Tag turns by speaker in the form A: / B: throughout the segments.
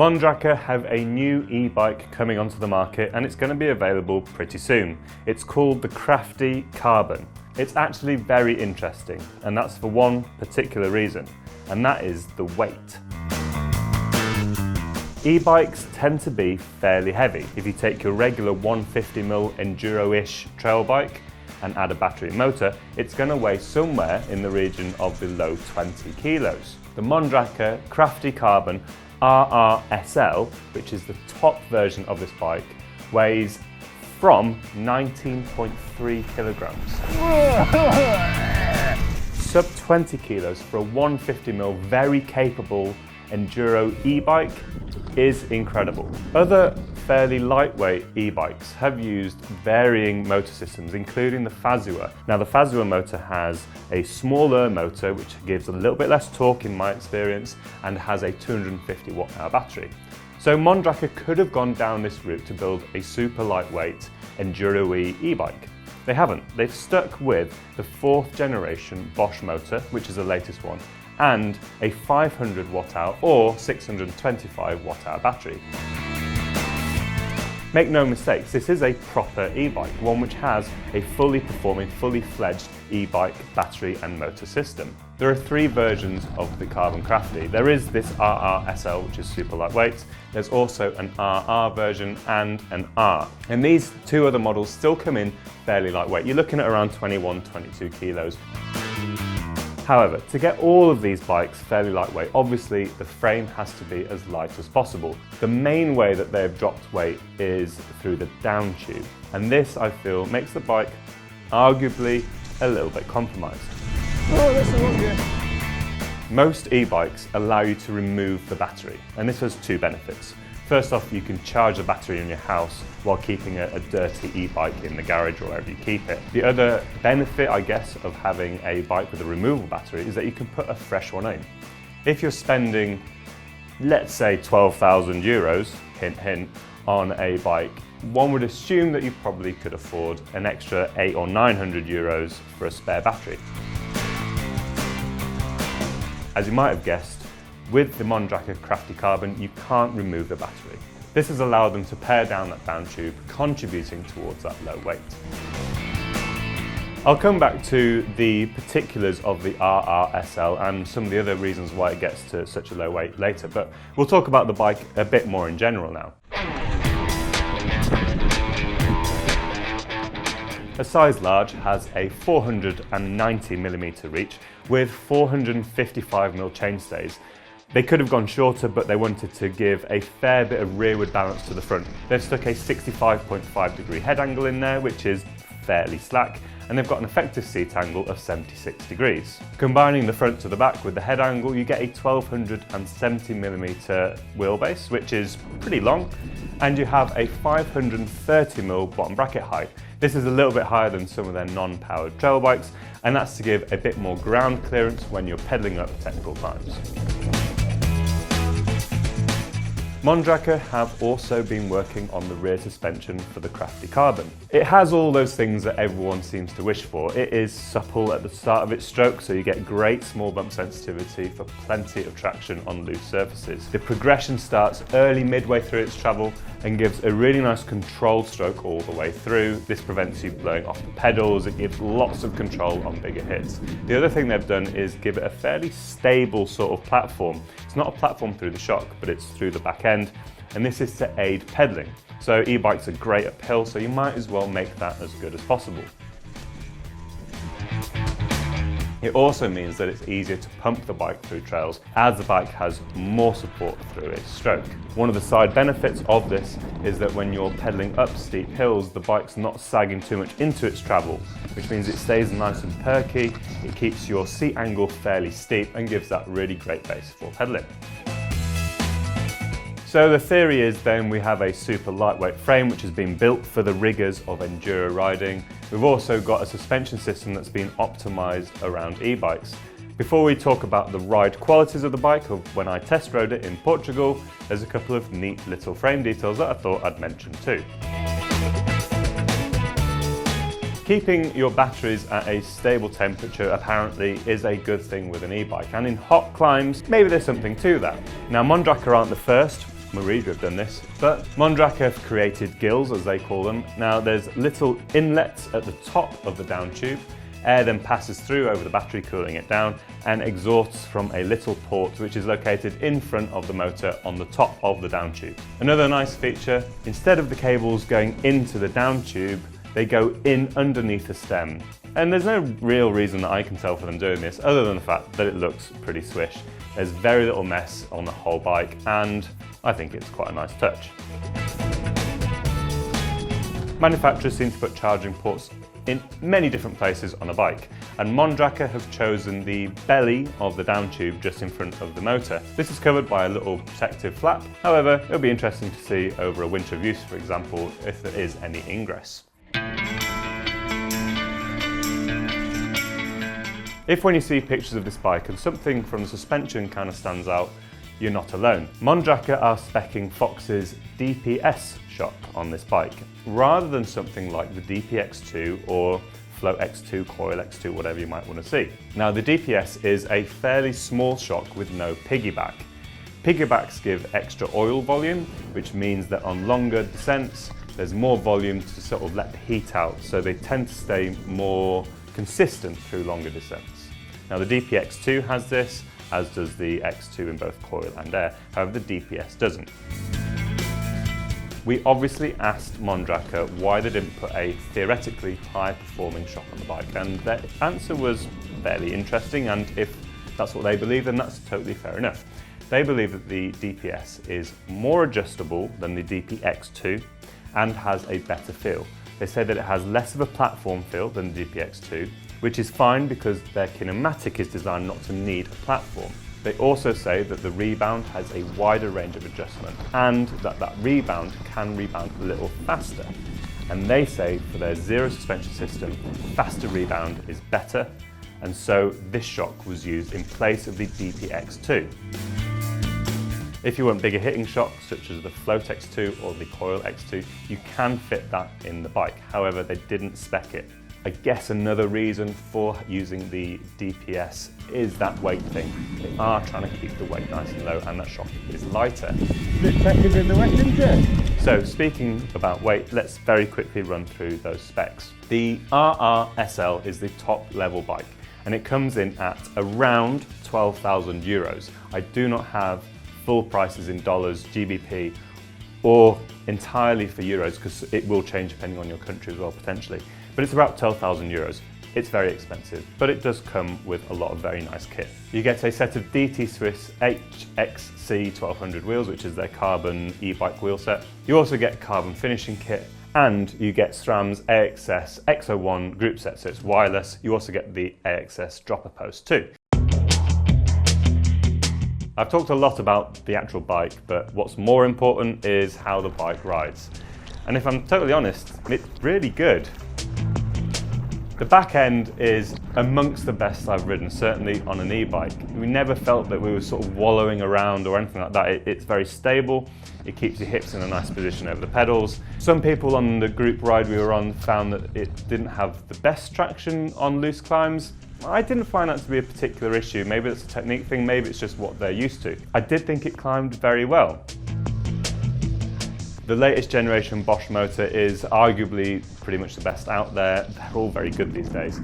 A: Mondraker have a new e-bike coming onto the market and it's going to be available pretty soon. It's called the Crafty Carbon. It's actually very interesting, and that's for one particular reason, and that is the weight. E-bikes tend to be fairly heavy. If you take your regular 150mm enduro-ish trail bike and add a battery and motor, it's going to weigh somewhere in the region of below 20 kilos. The Mondraker Crafty Carbon RRSL, which is the top version of this bike, weighs from 19.3 kilograms. Sub 20 kilos for a 150mm very capable enduro e-bike is incredible. Other fairly lightweight e-bikes have used varying motor systems, including the Fazua. Now the Fazua motor has a smaller motor which gives a little bit less torque in my experience and has a 250 watt-hour battery. So Mondraker could have gone down this route to build a super lightweight enduro-y e-bike. They haven't. They've stuck with the 4th generation Bosch motor, which is the latest one, and a 500 watt-hour or 625 watt-hour battery. Make no mistakes, this is a proper e-bike, one which has a fully performing, fully fledged e-bike battery and motor system. There are 3 versions of the Carbon Crafty. There is this RRSL, which is super lightweight. There's also an RR version and an R. And these 2 other models still come in fairly lightweight. You're looking at around 21, 22 kilos. However, to get all of these bikes fairly lightweight, obviously the frame has to be as light as possible. The main way that they've dropped weight is through the down tube, and this, I feel, makes the bike arguably a little bit compromised.
B: Oh, that's a lot good.
A: Most e-bikes allow you to remove the battery, and this has 2 benefits. First off, you can charge the battery in your house while keeping a dirty e-bike in the garage or wherever you keep it. The other benefit, I guess, of having a bike with a removable battery is that you can put a fresh one in. If you're spending, let's say, 12,000 euros, hint hint, on a bike, one would assume that you probably could afford an extra 800 or 900 euros for a spare battery. As you might have guessed, with the Mondraker Crafty Carbon, you can't remove the battery. This has allowed them to pare down that down tube, contributing towards that low weight. I'll come back to the particulars of the RRSL and some of the other reasons why it gets to such a low weight later, but we'll talk about the bike a bit more in general now. A size large has a 490mm reach with 455mm chainstays. They could have gone shorter, but they wanted to give a fair bit of rearward balance to the front. They've stuck a 65.5 degree head angle in there, which is fairly slack, and they've got an effective seat angle of 76 degrees. Combining the front to the back with the head angle, you get a 1270mm wheelbase, which is pretty long, and you have a 530mm bottom bracket height. This is a little bit higher than some of their non-powered trail bikes, and that's to give a bit more ground clearance when you're pedaling up technical climbs. Mondraker have also been working on the rear suspension for the Crafty Carbon. It has all those things that everyone seems to wish for. It is supple at the start of its stroke, so you get great small bump sensitivity for plenty of traction on loose surfaces. The progression starts early midway through its travel and gives a really nice controlled stroke all the way through. This prevents you blowing off the pedals. It gives lots of control on bigger hits. The other thing they've done is give it a fairly stable sort of platform. It's not a platform through the shock, but it's through the back end, and this is to aid pedaling. So e-bikes are great uphill, so you might as well make that as good as possible. It also means that it's easier to pump the bike through trails as the bike has more support through its stroke. One of the side benefits of this is that when you're pedaling up steep hills, the bike's not sagging too much into its travel, which means it stays nice and perky, it keeps your seat angle fairly steep and gives that really great base for pedaling. So the theory is then we have a super lightweight frame which has been built for the rigours of enduro riding. We've also got a suspension system that's been optimised around e-bikes. Before we talk about the ride qualities of the bike, of when I test rode it in Portugal, there's a couple of neat little frame details that I thought I'd mention too. Keeping your batteries at a stable temperature apparently is a good thing with an e-bike, and in hot climbs, maybe there's something to that. Now Mondraker aren't the first Marija have done this, but Mondraker have created gills, as they call them. Now there's little inlets at the top of the down tube. Air then passes through over the battery, cooling it down, and exhausts from a little port which is located in front of the motor on the top of the down tube. Another nice feature, instead of the cables going into the down tube, they go in underneath the stem. And there's no real reason that I can tell for them doing this, other than the fact that it looks pretty swish. There's very little mess on the whole bike, and I think it's quite a nice touch. Manufacturers seem to put charging ports in many different places on a bike, and Mondraker have chosen the belly of the down tube just in front of the motor. This is covered by a little protective flap. However, it'll be interesting to see over a winter of use, for example, if there is any ingress. If when you see pictures of this bike and something from the suspension kind of stands out, you're not alone. Mondraker are speccing Fox's DPS shock on this bike, rather than something like the DPX2 or Float X2, Coil X2, whatever you might want to see. Now the DPS is a fairly small shock with no piggyback. Piggybacks give extra oil volume, which means that on longer descents, there's more volume to sort of let the heat out, so they tend to stay more consistent through longer descents. Now the DPX2 has this, as does the X2 in both coil and air, however the DPS doesn't. We obviously asked Mondraker why they didn't put a theoretically high performing shock on the bike, and their answer was fairly interesting, and if that's what they believe, then that's totally fair enough. They believe that the DPS is more adjustable than the DPX2 and has a better feel. They say that it has less of a platform feel than the DPX2, which is fine because their kinematic is designed not to need a platform. They also say that the rebound has a wider range of adjustment and that rebound can rebound a little faster. And they say for their zero suspension system, faster rebound is better, and so this shock was used in place of the DPX2. If you want bigger hitting shocks, such as the Float X2 or the Coil X2, you can fit that in the bike. However, they didn't spec it. I guess another reason for using the DPS is that weight thing. They are trying to keep the weight nice and low, and that shock is lighter.
B: Bit technical in the weight, isn't it?
A: So speaking about weight, let's very quickly run through those specs. The RRSL is the top level bike, and it comes in at around 12,000 euros. I do not have full prices in dollars, GBP, or entirely for euros, because it will change depending on your country as well, potentially. But it's about 12,000 euros. It's very expensive, but it does come with a lot of very nice kit. You get a set of DT Swiss HXC 1200 wheels, which is their carbon e-bike wheel set. You also get carbon finishing kit, and you get SRAM's AXS X01 group set, so it's wireless. You also get the AXS dropper post too. I've talked a lot about the actual bike, but what's more important is how the bike rides. And if I'm totally honest, it's really good. The back end is amongst the best I've ridden, certainly on an e-bike. We never felt that we were sort of wallowing around or anything like that. It's very stable. It keeps your hips in a nice position over the pedals. Some people on the group ride we were on found that it didn't have the best traction on loose climbs. I didn't find that to be a particular issue. Maybe it's a technique thing, maybe it's just what they're used to. I did think it climbed very well. The latest generation Bosch motor is arguably pretty much the best out there. They're all very good these days.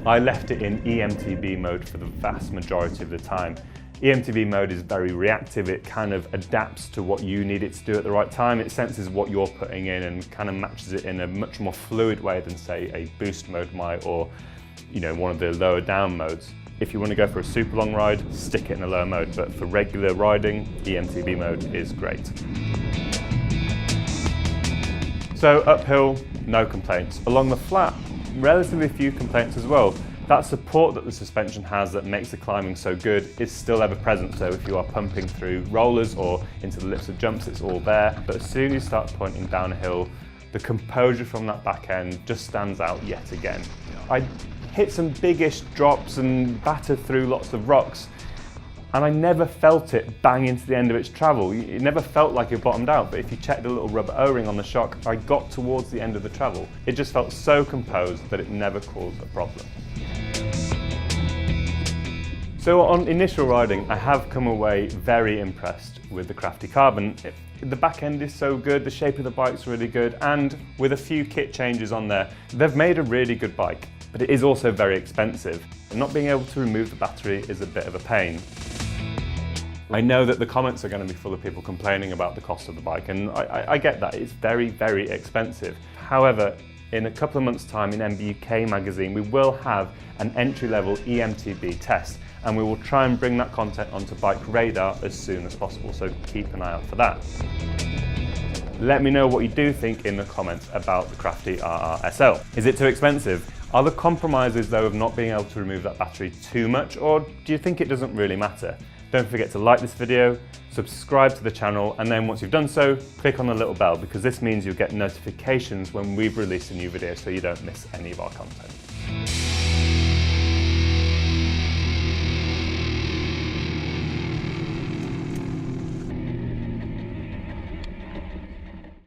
A: I left it in e-mtb mode for the vast majority of the time. e-mtb mode is very reactive. It kind of adapts to what you need it to do at the right time. It senses what you're putting in and kind of matches it in a much more fluid way than, say, a boost mode might, or one of the lower down modes. If you want to go for a super long ride, stick it in a lower mode, but for regular riding, e-mtb mode is great. So uphill, no complaints. Along the flat, relatively few complaints as well. That support that the suspension has that makes the climbing so good is still ever present, so if you are pumping through rollers or into the lips of jumps, it's all there. But as soon as you start pointing down a hill, the composure from that back end just stands out yet again. I hit some biggish drops and battered through lots of rocks, and I never felt it bang into the end of its travel. It never felt like it bottomed out, but if you check the little rubber O-ring on the shock, I got towards the end of the travel. It just felt so composed that it never caused a problem. So on initial riding, I have come away very impressed with the Crafty Carbon. The back end is so good, the shape of the bike's really good, and with a few kit changes on there, they've made a really good bike. But it is also very expensive, and not being able to remove the battery is a bit of a pain. I know that the comments are going to be full of people complaining about the cost of the bike, and I get that, it's very, very expensive. However, in a couple of months' time in MBUK magazine, we will have an entry-level e-mtb test, and we will try and bring that content onto BikeRadar as soon as possible, so keep an eye out for that. Let me know what you do think in the comments about the Crafty RR-SL. Is it too expensive? Are the compromises though of not being able to remove that battery too much, or do you think it doesn't really matter? Don't forget to like this video, subscribe to the channel, and then once you've done so, click on the little bell, because this means you'll get notifications when we've released a new video so you don't miss any of our content.